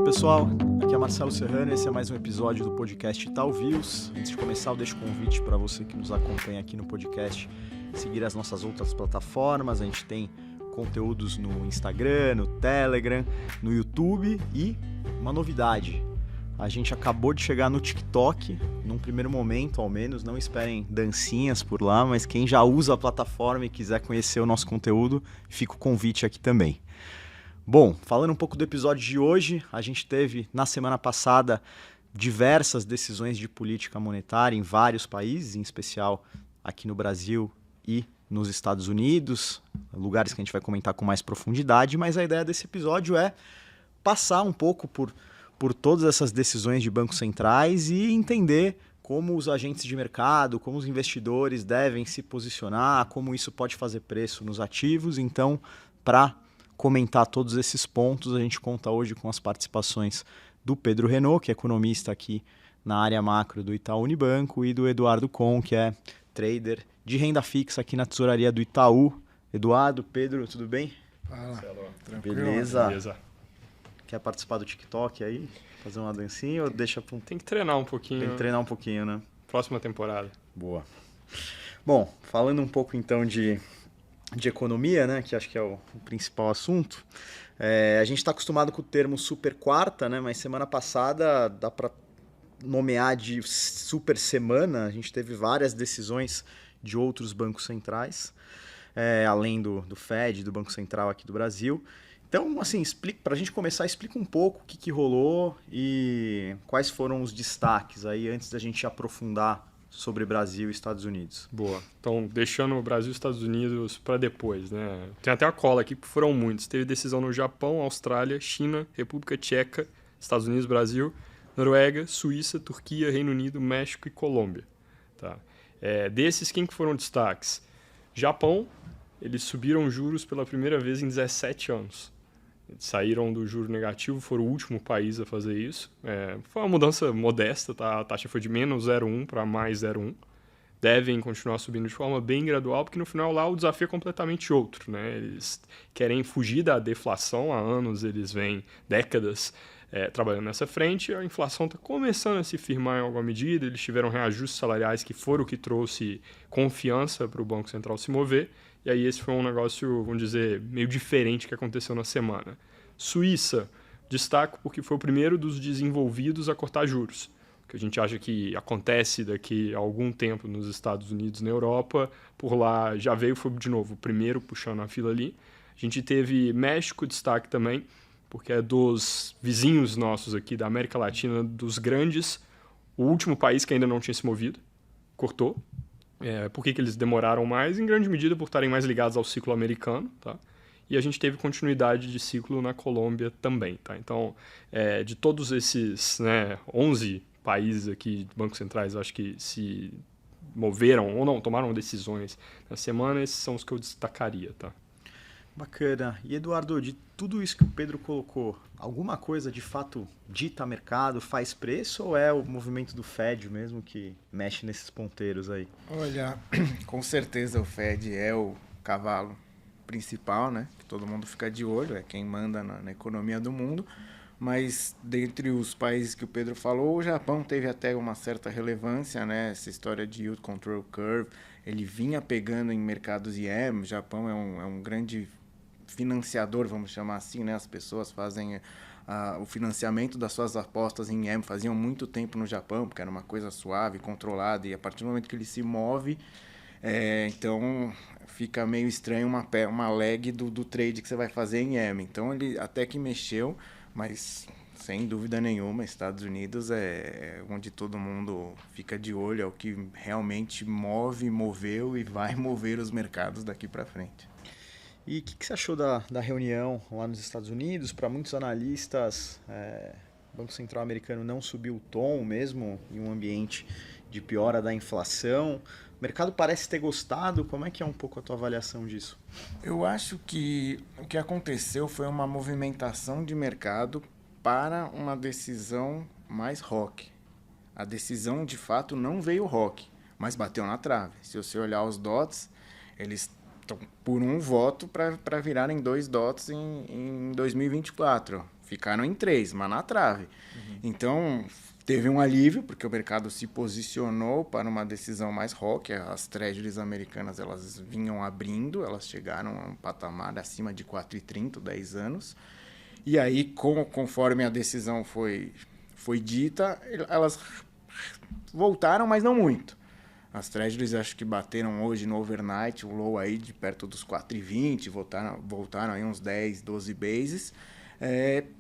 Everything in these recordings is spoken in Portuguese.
pessoal, aqui é Marcelo Serrano, esse é mais um episódio do podcast Itaú Views. Antes de começar, eu deixo o convite para você que nos acompanha aqui no podcast seguir as nossas outras plataformas. A gente tem conteúdos no Instagram, no Telegram, no YouTube e uma novidade. A gente acabou de chegar no TikTok, num primeiro momento ao menos, não esperem dancinhas por lá, mas quem já usa a plataforma e quiser conhecer o nosso conteúdo, fica o convite aqui também. Bom, falando um pouco do episódio de hoje, a gente teve na semana passada diversas decisões de política monetária em vários países, em especial aqui no Brasil e nos Estados Unidos, lugares que a gente vai comentar com mais profundidade, mas a ideia desse episódio é passar um pouco por todas essas decisões de bancos centrais e entender como os agentes de mercado, como os investidores devem se posicionar, como isso pode fazer preço nos ativos. Então, para comentar todos esses pontos, a gente conta hoje com as participações do Pedro Renault, que é economista aqui na área macro do Itaú Unibanco, e do Eduardo Con, que é trader de renda fixa aqui na tesouraria do Itaú. Eduardo, Pedro, tudo bem? Fala, tranquilo. Beleza. Quer participar do TikTok aí? Fazer uma dancinha ou deixa para Tem que treinar um pouquinho. Tem que treinar um pouquinho, né? Próxima temporada. Boa. Bom, falando um pouco então de economia, né, que acho que é o principal assunto, a gente está acostumado com o termo super quarta, né, mas semana passada dá para nomear de super semana. A gente teve várias decisões de outros bancos centrais, além do Fed, do Banco Central aqui do Brasil. Então, assim, para a gente começar, explica um pouco o que rolou e quais foram os destaques aí antes da gente aprofundar sobre Brasil e Estados Unidos. Boa. Então, deixando o Brasil e Estados Unidos para depois, né? Tem até a cola aqui, porque foram muitos. Teve decisão no Japão, Austrália, China, República Tcheca, Estados Unidos, Brasil, Noruega, Suíça, Turquia, Reino Unido, México e Colômbia. Tá? Desses, quem que foram destaques? Japão, eles subiram juros pela primeira vez em 17 anos. Saíram do juro negativo, foram o último país a fazer isso. Foi uma mudança modesta, tá? A taxa foi de menos 0,1 para mais 0,1. Devem continuar subindo de forma bem gradual, porque no final lá o desafio é completamente outro, né? Eles querem fugir da deflação, há anos eles vêm, décadas, trabalhando nessa frente. A inflação está começando a se firmar em alguma medida, eles tiveram reajustes salariais que foram o que trouxe confiança para o Banco Central se mover. E aí esse foi um negócio, vamos dizer, meio diferente que aconteceu na semana. Suíça, destaco porque foi o primeiro dos desenvolvidos a cortar juros. O que a gente acha que acontece daqui a algum tempo nos Estados Unidos e na Europa, por lá já veio, foi de novo o primeiro puxando a fila ali. A gente teve México, destaque também, porque é dos vizinhos nossos aqui da América Latina, dos grandes, o último país que ainda não tinha se movido, cortou. Por que eles demoraram mais? Em grande medida por estarem mais ligados ao ciclo americano, tá? E a gente teve continuidade de ciclo na Colômbia também, tá? Então, de todos esses 11 países aqui, bancos centrais, acho que se moveram ou não, tomaram decisões na semana, esses são os que eu destacaria, tá? Bacana. E Eduardo, de tudo isso que o Pedro colocou, alguma coisa de fato dita mercado, faz preço, ou é o movimento do Fed mesmo que mexe nesses ponteiros aí? Olha, com certeza o Fed é o cavalo principal, né? Que todo mundo fica de olho, é quem manda na economia do mundo. Mas dentre os países que o Pedro falou, o Japão teve até uma certa relevância, né? Essa história de Yield Control Curve, ele vinha pegando em mercados IEM. O Japão é um grande financiador, vamos chamar assim, né? As pessoas fazem o financiamento das suas apostas em IEM, faziam muito tempo no Japão, porque era uma coisa suave, controlada, e a partir do momento que ele se move, então fica meio estranho uma lag do trade que você vai fazer em IEM. Então ele até que mexeu, mas sem dúvida nenhuma, Estados Unidos é onde todo mundo fica de olho, é o que realmente moveu e vai mover os mercados daqui para frente. E o que você achou da reunião lá nos Estados Unidos? Para muitos analistas, o Banco Central americano não subiu o tom mesmo em um ambiente de piora da inflação. O mercado parece ter gostado. Como é que é um pouco a tua avaliação disso? Eu acho que o que aconteceu foi uma movimentação de mercado para uma decisão mais rock. A decisão, de fato, não veio rock, mas bateu na trave. Se você olhar os dots, eles estão por um voto para virarem 2 dots em 2024. ficaram em 3, mas na trave. Então, teve um alívio, porque o mercado se posicionou para uma decisão mais rock. As treasuries americanas, elas vinham abrindo, elas chegaram a um patamar acima de 4,30, 10 anos. E aí, conforme a decisão foi dita, elas voltaram, mas não muito. As treasuries acho que bateram hoje no overnight, o low aí de perto dos 4,20, voltaram aí uns 10, 12 bases.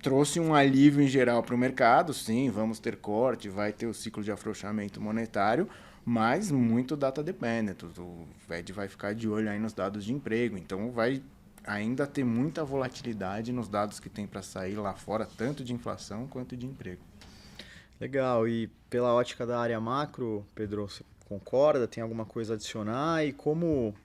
Trouxe um alívio em geral para o mercado, sim, vamos ter corte, vai ter o ciclo de afrouxamento monetário, mas muito data dependent. O Fed vai ficar de olho aí nos dados de emprego, então vai ainda ter muita volatilidade nos dados que tem para sair lá fora, tanto de inflação quanto de emprego. Legal, e pela ótica da área macro, Pedro, você concorda? Tem alguma coisa a adicionar? E como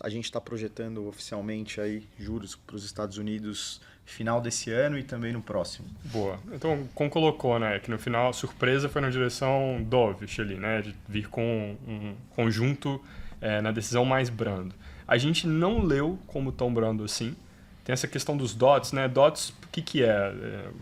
a gente está projetando oficialmente aí juros para os Estados Unidos final desse ano e também no próximo? Boa. Então, como colocou, né, que no final a surpresa foi na direção dovish ali, né, de vir com um conjunto na decisão mais brando. A gente não leu como tão brando assim. Tem essa questão dos DOTs, né? DOTs, o que é?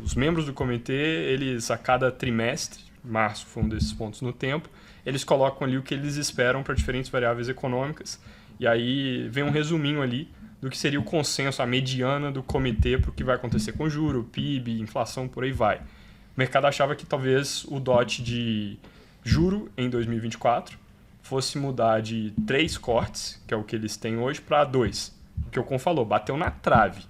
Os membros do comitê, eles a cada trimestre, março foi um desses pontos no tempo, eles colocam ali o que eles esperam para diferentes variáveis econômicas. E aí vem um resuminho ali do que seria o consenso, a mediana do comitê para o que vai acontecer com juro, PIB, inflação, por aí vai. O mercado achava que talvez o DOT de juro em 2024 fosse mudar de 3 cortes, que é o que eles têm hoje, para 2. O que o Con falou, bateu na trave.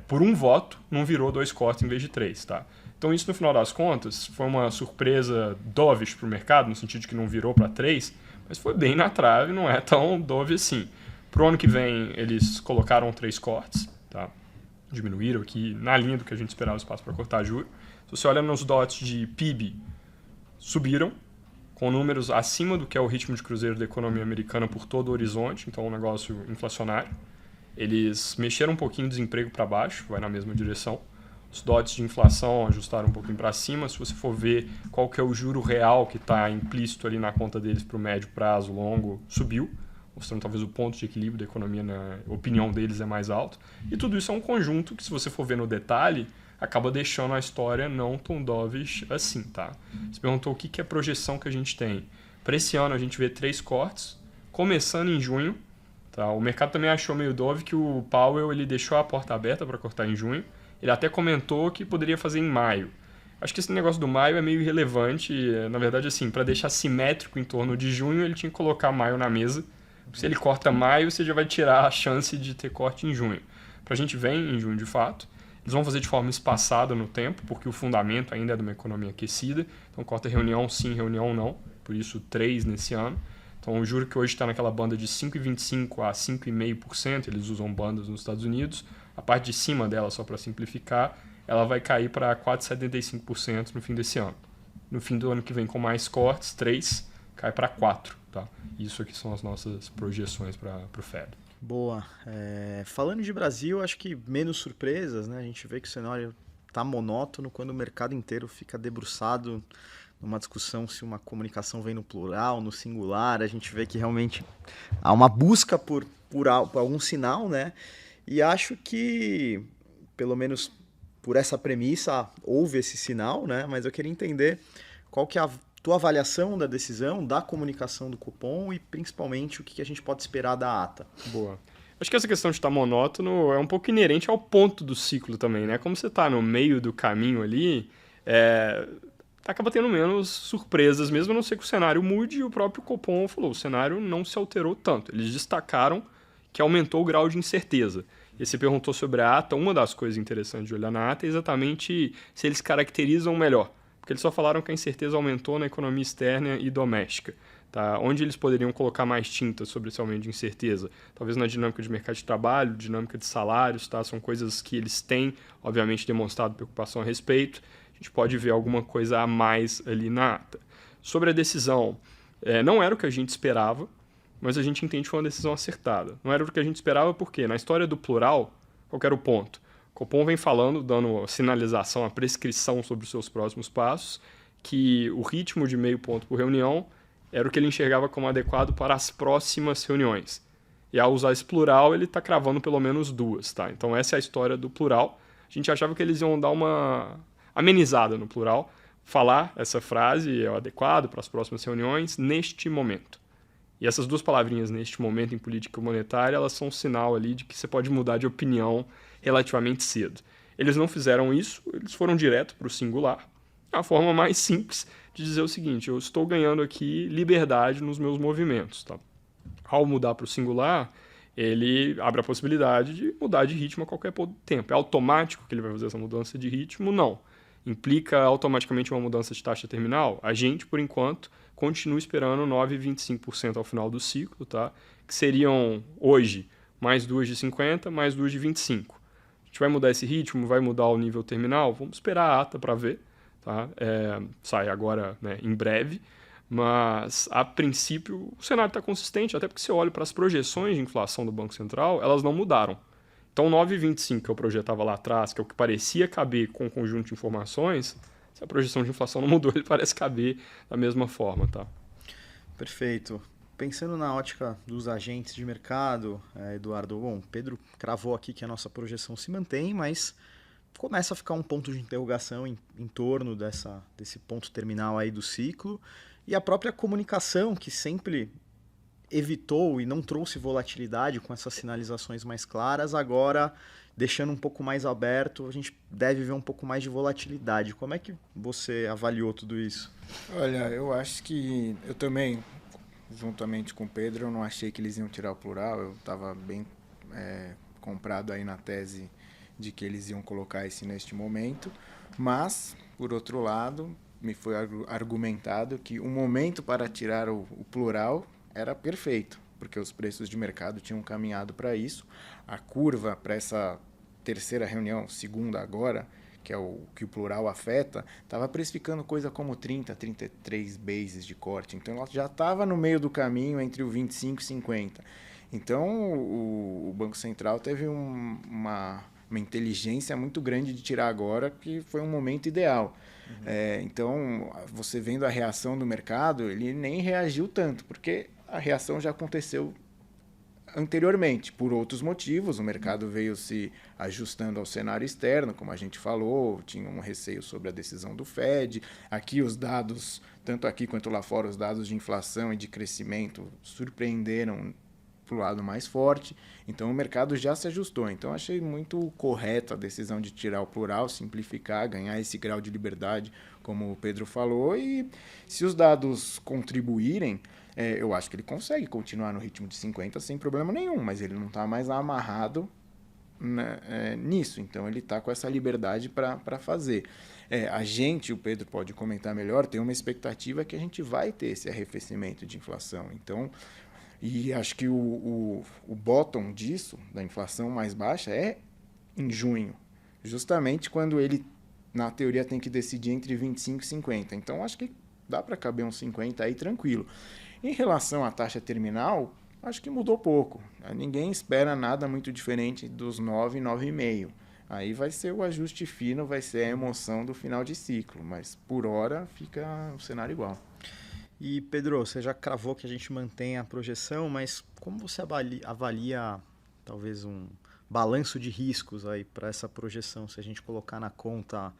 Por um voto, não virou 2 cortes em vez de 3. Tá? Então isso, no final das contas, foi uma surpresa dovish para o mercado, no sentido de que não virou para 3, mas foi bem na trave, não é tão dovish assim. Para o ano que vem, eles colocaram 3 cortes, tá? Diminuíram aqui na linha do que a gente esperava o espaço para cortar juros. Se você olha nos DOTs de PIB, subiram, com números acima do que é o ritmo de cruzeiro da economia americana por todo o horizonte, então é um negócio inflacionário. Eles mexeram um pouquinho o desemprego para baixo, vai na mesma direção. Os DOTs de inflação ajustaram um pouquinho para cima. Se você for ver qual que é o juro real que está implícito ali na conta deles para o médio prazo, longo, subiu, mostrando talvez o ponto de equilíbrio da economia, na opinião deles, é mais alto. E tudo isso é um conjunto que, se você for ver no detalhe, acaba deixando a história não tão dovish assim, tá? Você perguntou o que é a projeção que a gente tem. Para esse ano, a gente vê 3 cortes, começando em junho. Tá? O mercado também achou meio dove que o Powell ele deixou a porta aberta para cortar em junho. Ele até comentou que poderia fazer em maio. Acho que esse negócio do maio é meio irrelevante. Na verdade, assim, para deixar simétrico em torno de junho, ele tinha que colocar maio na mesa. Se ele corta maio, você já vai tirar a chance de ter corte em junho. Para a gente vem em junho de fato. Eles vão fazer de forma espaçada no tempo, porque o fundamento ainda é de uma economia aquecida. Então, corta reunião sim, reunião não. Por isso, 3 nesse ano. Então, o juro que hoje está naquela banda de 5,25% a 5,5%, eles usam bandas nos Estados Unidos. A parte de cima dela, só para simplificar, ela vai cair para 4,75% no fim desse ano. No fim do ano que vem, com mais cortes, 3, cai para 4%. Tá? Isso aqui são as nossas projeções para o Fed. Boa. Falando de Brasil, acho que menos surpresas, né? A gente vê que o cenário está monótono quando o mercado inteiro fica debruçado numa discussão se uma comunicação vem no plural, no singular. A gente vê que realmente há uma busca por algum sinal, né? E acho que, pelo menos por essa premissa, houve esse sinal, né? Mas eu queria entender qual que é a tua avaliação da decisão, da comunicação do cupom e principalmente o que a gente pode esperar da ata. Boa. Acho que essa questão de estar monótono é um pouco inerente ao ponto do ciclo também, né? Como você está no meio do caminho ali, acaba tendo menos surpresas, mesmo a não ser que o cenário mude, e o próprio cupom falou, o cenário não se alterou tanto. Eles destacaram que aumentou o grau de incerteza. E você perguntou sobre a ata, uma das coisas interessantes de olhar na ata é exatamente se eles caracterizam melhor. Porque eles só falaram que a incerteza aumentou na economia externa e doméstica. Tá? Onde eles poderiam colocar mais tinta sobre esse aumento de incerteza? Talvez na dinâmica de mercado de trabalho, dinâmica de salários, tá? São coisas que eles têm, obviamente, demonstrado preocupação a respeito. A gente pode ver alguma coisa a mais ali na ata. Sobre a decisão, não era o que a gente esperava, mas a gente entende que foi uma decisão acertada. Não era o que a gente esperava porque, na história do plural, qual que era o ponto? O Copom vem falando, dando a sinalização, a prescrição sobre os seus próximos passos, que o ritmo de 0,5 ponto por reunião era o que ele enxergava como adequado para as próximas reuniões. E ao usar esse plural, ele está cravando pelo menos 2. Tá? Então essa é a história do plural. A gente achava que eles iam dar uma amenizada no plural, falar essa frase é o adequado para as próximas reuniões neste momento. E essas duas palavrinhas, neste momento, em política monetária, elas são um sinal ali de que você pode mudar de opinião relativamente cedo. Eles não fizeram isso, eles foram direto para o singular. É a forma mais simples de dizer o seguinte: eu estou ganhando aqui liberdade nos meus movimentos. Tá? Ao mudar para o singular, ele abre a possibilidade de mudar de ritmo a qualquer tempo. É automático que ele vai fazer essa mudança de ritmo? Não. Implica automaticamente uma mudança de taxa terminal? A gente, por enquanto, continua esperando 9,25% ao final do ciclo, tá? Que seriam, hoje, mais 2 de 50, mais 2 de 25. A gente vai mudar esse ritmo? Vai mudar o nível terminal? Vamos esperar a ata para ver. Tá? Sai agora, né, em breve. Mas, a princípio, o cenário está consistente, até porque se olha para as projeções de inflação do Banco Central, elas não mudaram. Então, 9,25 que eu projetava lá atrás, que é o que parecia caber com o conjunto de informações, se a projeção de inflação não mudou, ele parece caber da mesma forma. Tá? Perfeito. Pensando na ótica dos agentes de mercado, Eduardo, bom, Pedro cravou aqui que a nossa projeção se mantém, mas começa a ficar um ponto de interrogação em torno desse ponto terminal aí do ciclo, e a própria comunicação, que sempre evitou e não trouxe volatilidade com essas sinalizações mais claras, agora deixando um pouco mais aberto, a gente deve ver um pouco mais de volatilidade. Como é que você avaliou tudo isso? Olha, eu acho que eu também, juntamente com o Pedro, eu não achei que eles iam tirar o plural, eu estava bem comprado aí na tese de que eles iam colocar esse neste momento, mas, por outro lado, me foi argumentado que o momento para tirar o plural era perfeito, porque os preços de mercado tinham caminhado para isso. A curva para essa terceira reunião, segunda agora, que é o que o plural afeta, estava precificando coisa como 30, 33 bases de corte. Então, ela já estava no meio do caminho entre o 25 e 50. Então, o Banco Central teve uma inteligência muito grande de tirar agora, que foi um momento ideal. Então, você vendo a reação do mercado, ele nem reagiu tanto, porque a reação já aconteceu anteriormente, por outros motivos. O mercado veio se ajustando ao cenário externo, como a gente falou, tinha um receio sobre a decisão do Fed. Aqui os dados, tanto aqui quanto lá fora, os dados de inflação e de crescimento surpreenderam para o lado mais forte, então o mercado já se ajustou. Então achei muito correta a decisão de tirar o plural, simplificar, ganhar esse grau de liberdade, como o Pedro falou, e se os dados contribuírem, eu acho que ele consegue continuar no ritmo de 50 sem problema nenhum, mas ele não está mais amarrado, né, nisso, então ele está com essa liberdade para fazer. A gente, o Pedro pode comentar melhor, tem uma expectativa que a gente vai ter esse arrefecimento de inflação, então. E acho que o bottom disso, da inflação mais baixa, é em junho. Justamente quando ele, na teoria, tem que decidir entre 25 e 50. Então, acho que dá para caber uns 50 aí tranquilo. Em relação à taxa terminal, acho que mudou pouco. Ninguém espera nada muito diferente dos 9 e 9,5. Aí vai ser o ajuste fino, vai ser a emoção do final de ciclo. Mas, por hora, fica o cenário igual. E, Pedro, você já cravou que a gente mantém a projeção, mas como você avalia talvez um balanço de riscos aí para essa projeção, se a gente colocar na conta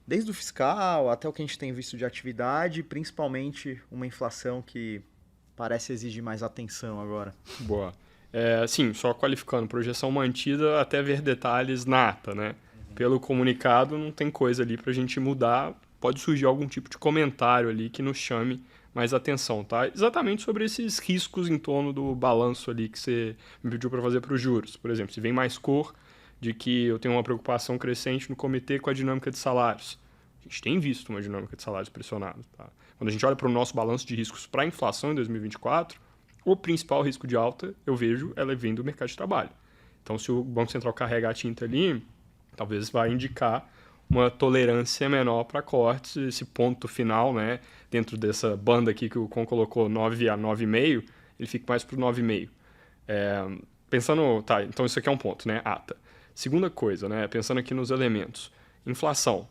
desde o fiscal até o que a gente tem visto de atividade, principalmente uma inflação que parece exigir mais atenção agora? Boa. Sim, só qualificando, projeção mantida até ver detalhes na ata, né? Pelo comunicado não tem coisa ali para a gente mudar, pode surgir algum tipo de comentário ali que nos chame mais atenção, tá? Exatamente sobre esses riscos em torno do balanço ali que você me pediu para fazer para os juros. Por exemplo, se vem mais cor de que eu tenho uma preocupação crescente no comitê com a dinâmica de salários. A gente tem visto uma dinâmica de salários pressionada, tá? Quando a gente olha para o nosso balanço de riscos para a inflação em 2024, o principal risco de alta, eu vejo, ela vem do mercado de trabalho. Então, se o Banco Central carrega a tinta ali, talvez vai indicar uma tolerância menor para cortes, esse ponto final, né, dentro dessa banda aqui que o Con colocou 9 a 9,5, ele fica mais para o 9,5. Pensando, tá, então isso aqui é um ponto, né, ata. Segunda coisa, né, pensando aqui nos elementos, inflação,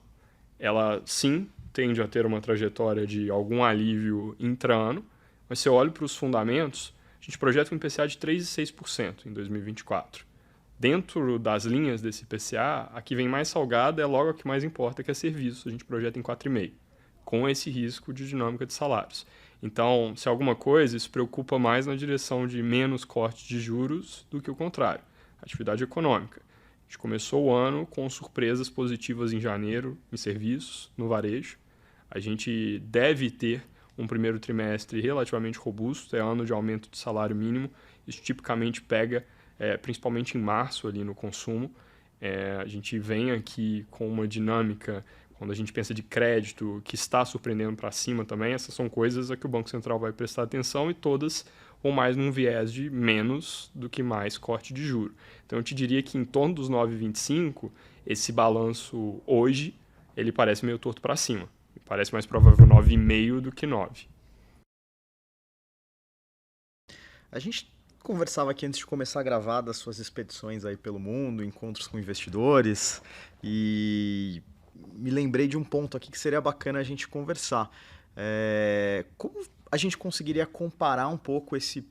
ela sim tende a ter uma trajetória de algum alívio intra-ano, mas se eu olho para os fundamentos, a gente projeta um IPCA de 3,6% em 2024. Dentro das linhas desse IPCA, a que vem mais salgada é logo a que mais importa, que é serviços. A gente projeta em 4,5%, com esse risco de dinâmica de salários. Então, se alguma coisa, isso preocupa mais na direção de menos corte de juros do que o contrário, atividade econômica. A gente começou o ano com surpresas positivas em janeiro, em serviços, no varejo. A gente deve ter um primeiro trimestre relativamente robusto, é ano de aumento de salário mínimo. Isso tipicamente pega, principalmente em março, ali no consumo. A gente vem aqui com uma dinâmica, quando a gente pensa de crédito, que está surpreendendo para cima também. Essas são coisas a que o Banco Central vai prestar atenção e todas ou mais num viés de menos do que mais corte de juro. Então eu te diria que em torno dos 9,25, esse balanço hoje, ele parece meio torto para cima. Parece mais provável 9,5 do que 9. A gente conversava aqui antes de começar a gravar das suas expedições aí pelo mundo, encontros com investidores, e me lembrei de um ponto aqui que seria bacana a gente conversar. Como a gente conseguiria comparar um pouco esse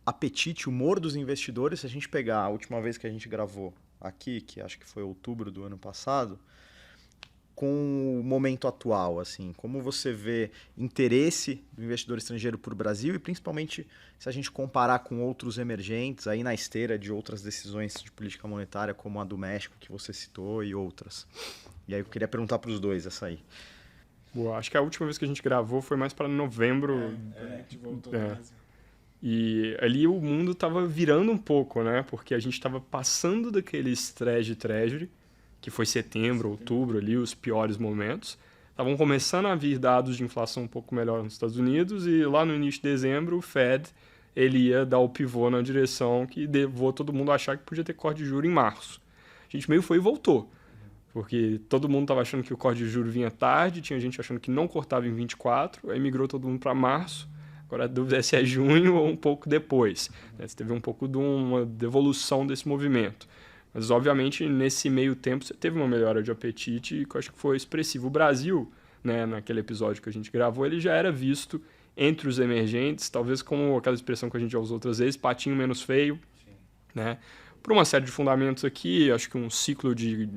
apetite, humor dos investidores, se a gente pegar a última vez que a gente gravou aqui, que acho que foi outubro do ano passado, com o momento atual, assim, como você vê interesse do investidor estrangeiro por Brasil e principalmente se a gente comparar com outros emergentes aí na esteira de outras decisões de política monetária, como a do México que você citou e outras. E aí eu queria perguntar para os dois essa aí. Boa, acho que a última vez que a gente gravou foi mais para novembro. A gente voltou no Brasil. E ali o mundo estava virando um pouco, né? Porque a gente estava passando daquele estresse de Treasury, que foi setembro, outubro, ali, os piores momentos. Estavam começando a vir dados de inflação um pouco melhor nos Estados Unidos e lá no início de dezembro o Fed ele ia dar o pivô na direção que levou todo mundo a achar que podia ter corte de juros em março. A gente meio foi e voltou, porque todo mundo estava achando que o corte de juros vinha tarde, tinha gente achando que não cortava em 24, aí migrou todo mundo para março. Agora a dúvida é se é junho ou um pouco depois. Você teve um pouco de uma devolução desse movimento. Mas, obviamente, nesse meio tempo, você teve uma melhora de apetite que eu acho que foi expressivo. O Brasil, né, naquele episódio que a gente gravou, ele já era visto entre os emergentes, talvez como aquela expressão que a gente já usou outras vezes, patinho menos feio. Né? Por uma série de fundamentos aqui, acho que um ciclo de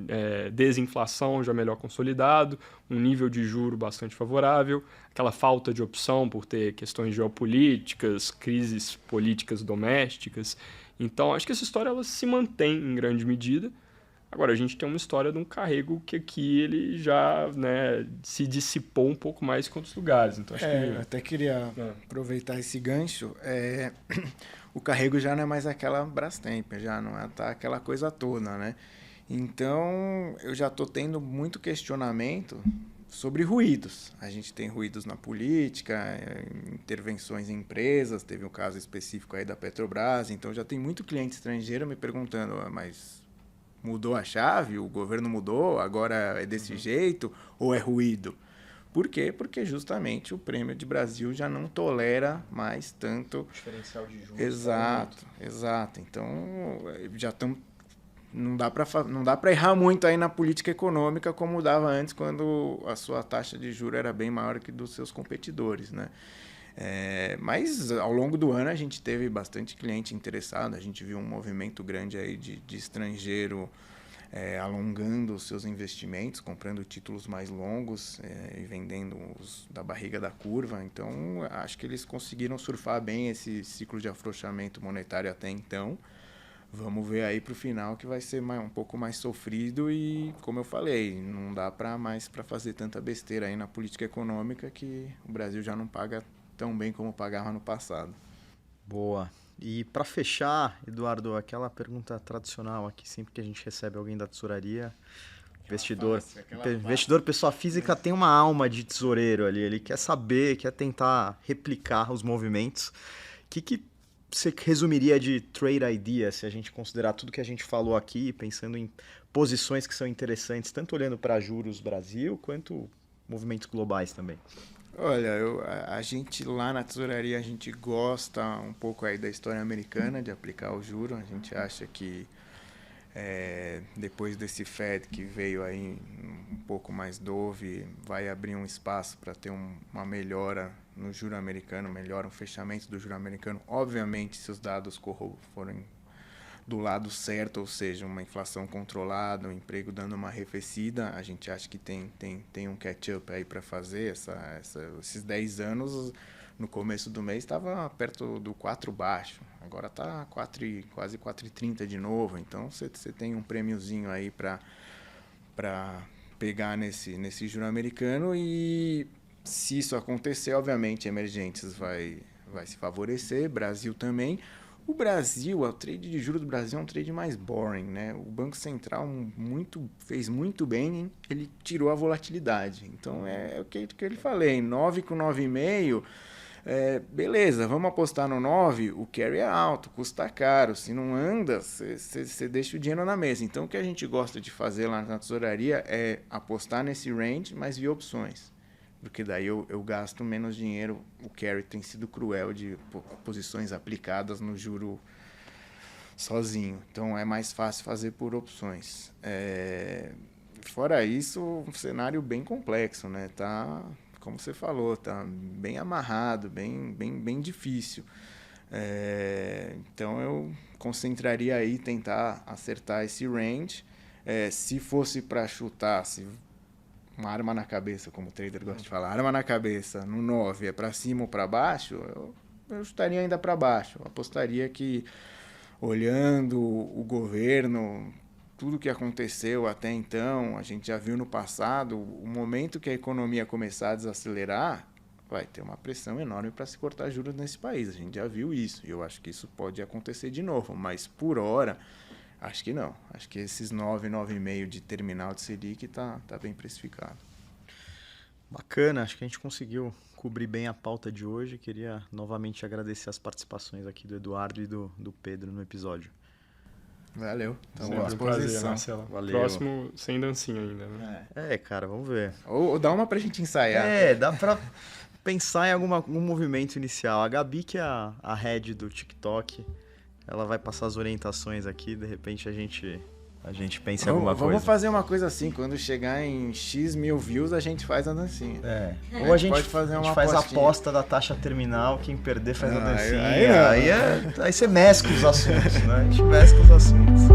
desinflação já melhor consolidado, um nível de juro bastante favorável, aquela falta de opção por ter questões geopolíticas, crises políticas domésticas. Então, acho que essa história ela se mantém em grande medida. Agora, a gente tem uma história de um carrego que aqui ele já, né, se dissipou um pouco mais que em outros lugares. Então, acho que... Eu até queria aproveitar esse gancho. O carrego já não é mais aquela Brastemp, já não é aquela coisa toda, né? Então, eu já estou tendo muito questionamento sobre ruídos. A gente tem ruídos na política, intervenções em empresas, teve um caso específico aí da Petrobras, então já tem muito cliente estrangeiro me perguntando, mas mudou a chave, o governo mudou, agora é desse jeito, ou é ruído? Por quê? Porque justamente o prêmio de Brasil já não tolera mais tanto... O diferencial de juros. Exato. Então, já estamos... Não dá para errar muito aí na política econômica como dava antes, quando a sua taxa de juros era bem maior que dos seus competidores, né? Mas ao longo do ano a gente teve bastante cliente interessado, a gente viu um movimento grande aí de estrangeiro alongando os seus investimentos, comprando títulos mais longos e vendendo os da barriga da curva. Então, acho que eles conseguiram surfar bem esse ciclo de afrouxamento monetário até então. Vamos ver aí para o final que vai ser um pouco mais sofrido e, como eu falei, não dá mais para fazer tanta besteira aí na política econômica que o Brasil já não paga tão bem como pagava no passado. Boa. E para fechar, Eduardo, aquela pergunta tradicional aqui, sempre que a gente recebe alguém da tesouraria, investidor, pessoa física, tem uma alma de tesoureiro ali, ele quer saber, quer tentar replicar os movimentos. O que você resumiria de trade idea, se a gente considerar tudo que a gente falou aqui, pensando em posições que são interessantes, tanto olhando para juros Brasil, quanto movimentos globais também? Olha, a gente lá na tesouraria, a gente gosta um pouco aí da história americana de aplicar o juro. A gente acha que depois desse Fed que veio aí um pouco mais dove, vai abrir um espaço para ter uma melhora no juro americano, um fechamento do juro americano. Obviamente, se os dados forem do lado certo, ou seja, uma inflação controlada, um emprego dando uma arrefecida, a gente acha que tem um catch-up aí para fazer. Esses 10 anos, no começo do mês, estava perto do 4 baixo, agora está quase 4,30 de novo, então você tem um prêmiozinho aí para pegar nesse juro americano, e se isso acontecer, obviamente, emergentes vai se favorecer, Brasil também. O Brasil, o trade de juros do Brasil é um trade mais boring, né? O Banco Central fez muito bem, hein? Ele tirou a volatilidade. Então, é o que eu falei, 9 com 9,5, beleza, vamos apostar no 9, o carry é alto, custa caro, se não anda, você deixa o dinheiro na mesa. Então, o que a gente gosta de fazer lá na tesouraria é apostar nesse range, mas via opções. Porque daí eu gasto menos dinheiro. O carry tem sido cruel de posições aplicadas no juro sozinho. Então, é mais fácil fazer por opções. Fora isso, um cenário bem complexo, né? Tá, como você falou, tá bem amarrado, bem difícil. Então, eu concentraria aí, tentar acertar esse range. Se fosse para chutar, uma arma na cabeça, como o trader gosta de falar, arma na cabeça, no 9 é para cima ou para baixo, eu estaria ainda para baixo. Eu apostaria que, olhando o governo, tudo que aconteceu até então, a gente já viu no passado, o momento que a economia começar a desacelerar, vai ter uma pressão enorme para se cortar juros nesse país. A gente já viu isso, e eu acho que isso pode acontecer de novo, mas por hora, acho que não. Acho que esses 9,5 de terminal de Selic tá bem precificado. Bacana, acho que a gente conseguiu cobrir bem a pauta de hoje. Queria novamente agradecer as participações aqui do Eduardo e do Pedro no episódio. Valeu. Sempre à disposição. Marcelo. Valeu. Próximo sem dancinha ainda, né? Cara, vamos ver. Ou dá uma pra gente ensaiar. Dá pra pensar em algum movimento inicial. A Gabi, que é a head do TikTok, ela vai passar as orientações aqui, de repente a gente pensa em alguma coisa. Vamos fazer uma coisa assim, quando chegar em X mil views, a gente faz a dancinha. Ou a gente pode fazer uma faz a apostinha. aposta da taxa terminal, quem perder faz a dancinha. Aí você mescla os assuntos, né? A gente mescla os assuntos.